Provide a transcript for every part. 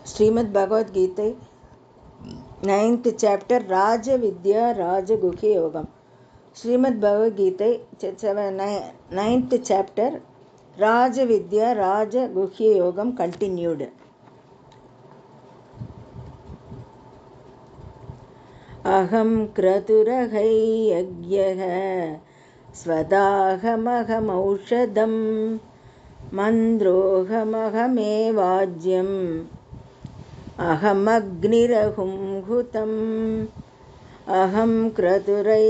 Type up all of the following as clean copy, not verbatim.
श्रीमद् Bhagavad Gita 9th chapter Rajavidya Rajaguhya Yogam. Srimad Bhagavad Gita 9th chapter Rajavidya Rajaguhya Yogam continued. Aham kraturahai yagyaha svadahamaham mandrohamahame अहमग्निरहुं हुतम् अहं क्रतुरहै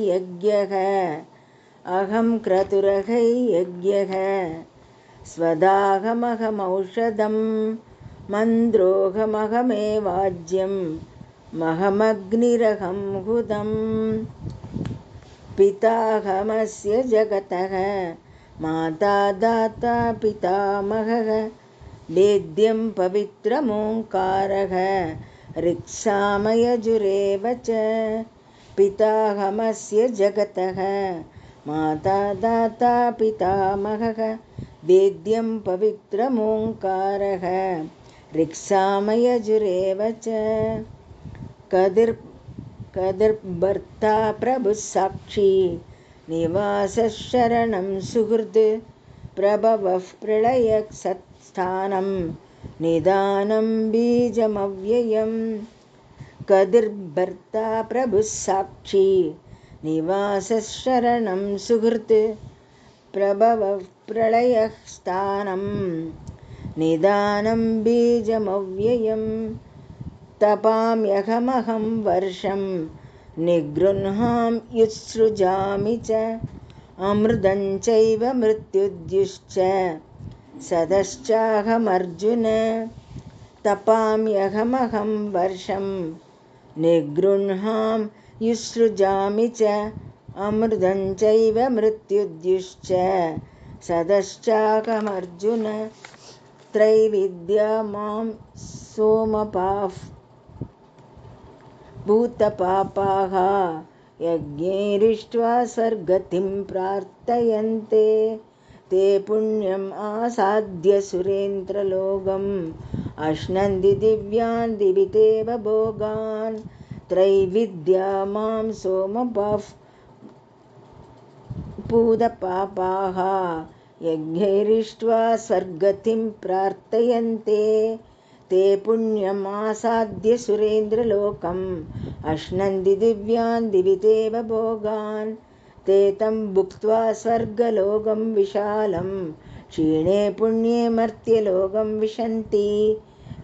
यज्ञः स्वदाहमहमौषधं मन्द्रोऽहमहमेवाज्यं महमग्निरहं हुतम् पिताहमस्य जगतः माता दाता पितामहः वेद्यं पवित्रमोङ्कारः ऋक्सामयजुरेव च पिताहमस्य जगतः माता दाता पितामहः वेद्यं पवित्रमोङ्कारः ऋक्सामयजुरेव च कदिर्भर्ता प्रभुः साक्षी निवासः शरणं सुहृद् प्रभवः प्रलयः सत्स्थानं निदानं बीजमव्ययम् कदिर्भर्ता प्रभुः साक्षी निवासः शरणं सुहृत् प्रभवः प्रलयः स्थानं निदानं बीजमव्ययम् तपाम्यहमहं वर्षं निगृह्णाम्युत्सृजामि च अमृतं चैव मृत्युद्युश्च सदश्चाहमर्जुन तपाम्यहमहं वर्षं निगृह्णाम्युत्सृजामि च अमृतं चैव मृत्युद्युश्च सदश्चाहमर्जुन त्रैविद्या मां सोमपाः भूतपापाः यज्ञैरिष्ट्वा स्वर्गतिं प्रार्थयन्ते ते पुण्यम् आसाद्य सुरेन्द्रलोकम् अश्नन्ति दिव्यान् दिवितेव भोगान् त्रैविद्या मां सोमपाः भूतपापाः यज्ञैरिष्ट्वा स्वर्गतिं प्रार्थयन्ते ते पुण्यमासाद्य सुरेन्द्रलोकम् अश्नन्ति दिव्यान् दिवितेव भोगान् ते तं भुक्त्वा स्वर्गलोकं विशालं क्षीणे पुण्ये मर्त्यलोकं विशन्ति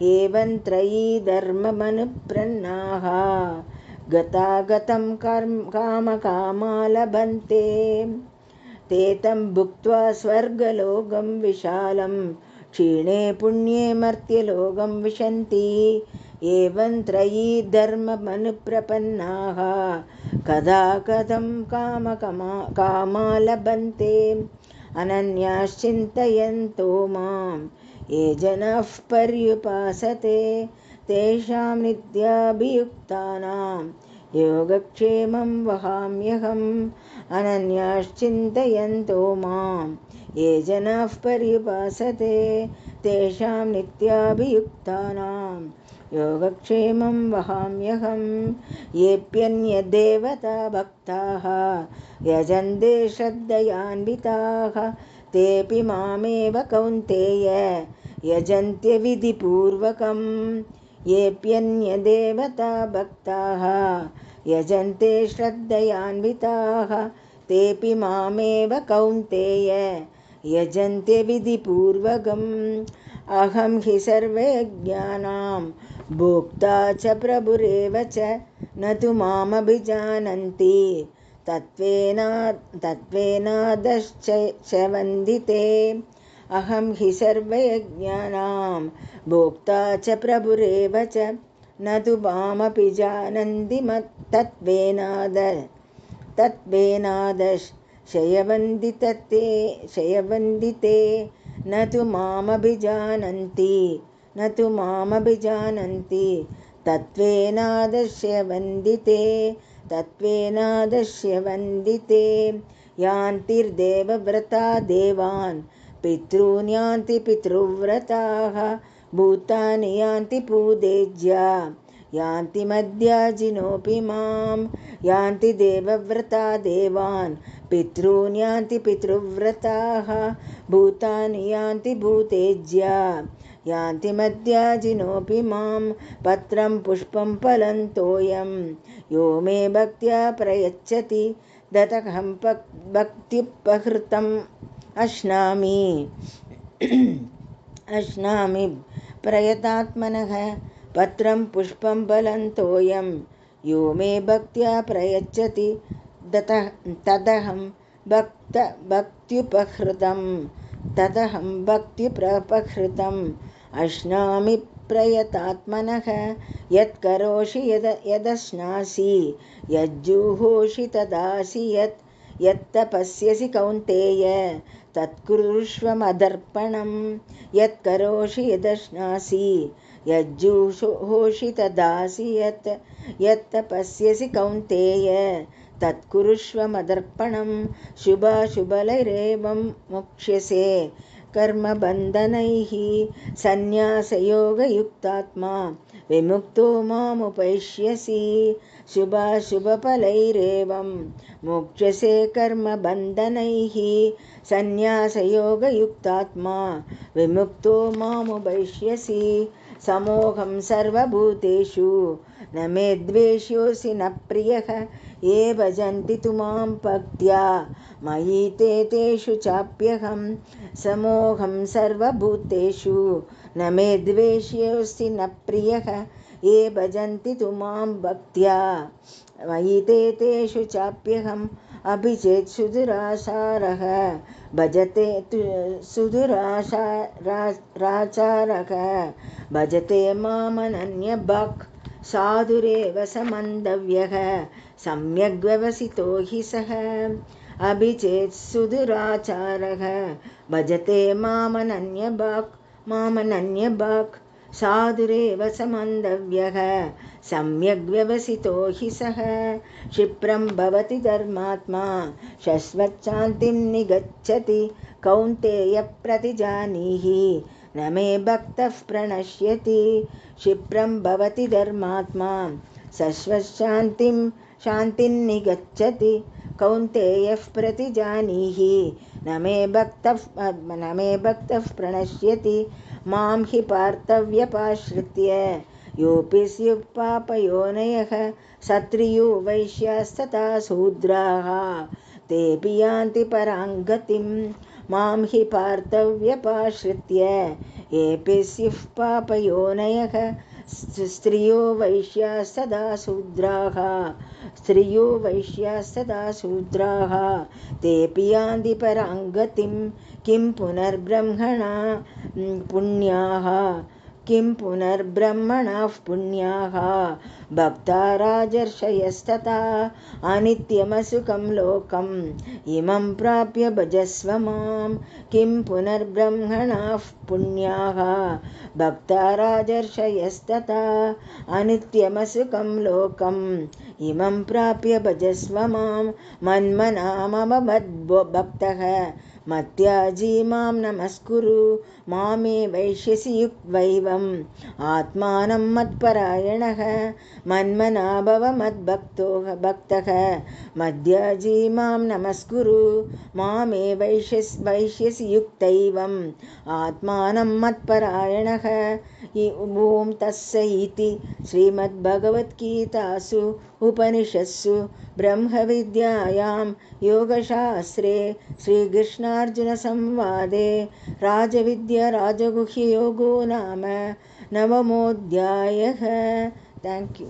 एवं त्रयी धर्ममनुप्रन्नाः गतागतं कामकामा लभन्ते ते तं भुक्त्वा स्वर्गलोकं विशालं क्षीणे पुण्ये मर्त्यलोकं विशन्ति एवं त्रयी धर्ममनुप्रपन्नाः कदा कथं कामा लभन्ते अनन्याश्चिन्तयन्तो मां ये जनाः पर्युपासते तेषां नित्याभियुक्तानां योगक्षेमं वहाम्यहम् अनन्याश्चिन्तयन्तो मां ये जनाः पर्युपासते तेषां नित्याभियुक्तानां योगक्षेमं वहाम्यहम् येऽप्यन्यदेवता भक्ताः यजन्ते श्रद्धयान्विताः तेऽपि मामेव कौन्तेय यजन्त्य विधिपूर्वकम् येऽप्यन्यदेवता भक्ताः यजन्ते श्रद्धयान्विताः तेऽपि मामेव कौन्तेय यजन्ते विधिपूर्वकम् अहं हि सर्वयज्ञानां भोक्ता च प्रभुरेव च न तु मामभिजानन्ति तत्त्वेनादश्च वन्दिते अहं हि सर्वयज्ञानां भोक्ता च प्रभुरेव च न तु मामपि जानन्ति तत्त्वेनादश्चयवन्दिते न तु मामभिजानन्ति तत्त्वेनादश्य वन्दिते यान्तिर्देवव्रता देवान् पितॄन् यान्ति पितृव्रताः भूतानि यान्ति पूदेज्या यान्ति मद्याजिनोऽपि मां यान्ति देवव्रता देवान् पितॄन् यान्ति पितृव्रताः भूतानि यान्ति भूतेज्या यान्ति मद्याजिनोऽपि मां पत्रं पुष्पं फलं तोयं यो मे भक्त्या प्रयच्छति दतहं भक्त्युपहृतम् अश्नामि प्रयतात्मनः पत्रं पुष्पं फलं तोयं यो मे भक्त्या प्रयच्छति तदहं भक्त्युपहृतम् अश्नामि प्रयतात्मनः यत्करोषि यदश्नासि यज्जुहोषि तदासि यत्तपस्यसि कौन्तेय तत्कुरुष्व मदर्पणम् यत्करोषि यदश्नासि यज्जुहोषि तदासि यत्तपस्यसि कौन्तेय तत्कुरुष्व मदर्पणम् शुभाशुभलैरेवं मोक्ष्यसे कर्मबन्धनैः सन्न्यासयोगयुक्तात्मा विमुक्तो मामुपैष्यसि शुभाशुभफलैरेवं मोक्ष्यसे कर्मबन्धनैः सन्न्यासयोगयुक्तात्मा विमुक्तो मामुपैष्यसि समोहं सर्वभूतेषु न मे द्वेष्योऽसि न प्रियः ये भजन्ति तु मां भक्त्या मयि ते तेषु चाप्यहं समोहं सर्वभूतेषु न मे द्वेष्योऽसि न प्रियः ये भजन्ति तु मां भक्त्या मयि ते तेषु चाप्यहम् अभिचेत् सुदुराचारः भजते सुदुराचारः भजते मामनन्यभक् साधुरेव समन्दव्यः सम्यग्व्यवसितो हि सः अभिचेत् सुदुराचारः भजते मामनन्यभक् साधुरेव समन्दव्यः सम्यग्व्यवसितो हि सः क्षिप्रं भवति धर्मात्मा शश्वच्छान्तिं निगच्छति कौन्तेय प्रतिजानीहि न मे भक्तः प्रणश्यति क्षिप्रं भवति धर्मात्मा शान्तिं निगच्छति कौन्तेयः प्रतिजानीहि न मे भक्तः प्रणश्यति मां हि पार्थव्यपाश्रित्य योऽपि स्युः क्षत्रियो वैश्यास्तथा शूद्राः तेऽपि यान्ति पराङ्गतिं मां हि पार्थव्यपाश्रित्य येऽपि स्युः पापयोनयः स्त्रियो वैश्यास्तथा शूद्राः तेऽपि यान्ति पराङ्गतिं किं पुनर्ब्रह्मणाः पुण्याः भक्ता राजर्षयस्तथा अनित्यमसुखं लोकम् इमं प्राप्य भजस्व मां किं पुनर्ब्रह्मणाः पुण्याः भक्ता राजर्षयस्तथा अनित्यमसुखं लोकम् इमं प्राप्य भजस्व मां मन्मना मम मद्भक्तः मत्याजी मां नमस्कुरु मामे वैश्यसि युक्त्वैवम् आत्मानं मत्परायणः मन्मना भव मद्भक्तः मद्याजी मां नमस्कुरु मामे वैश्यसि युक्तैवम् आत्मानं मत्परायणः ॐ तस्य इति श्रीमद्भगवद्गीतासु उपनिषत्सु ब्रह्मविद्यायां योगशास्त्रे श्रीकृष्णार्जुनसंवादे राजविद्या राजगुह्ययोगो नाम 9मोऽध्यायः। Thank you.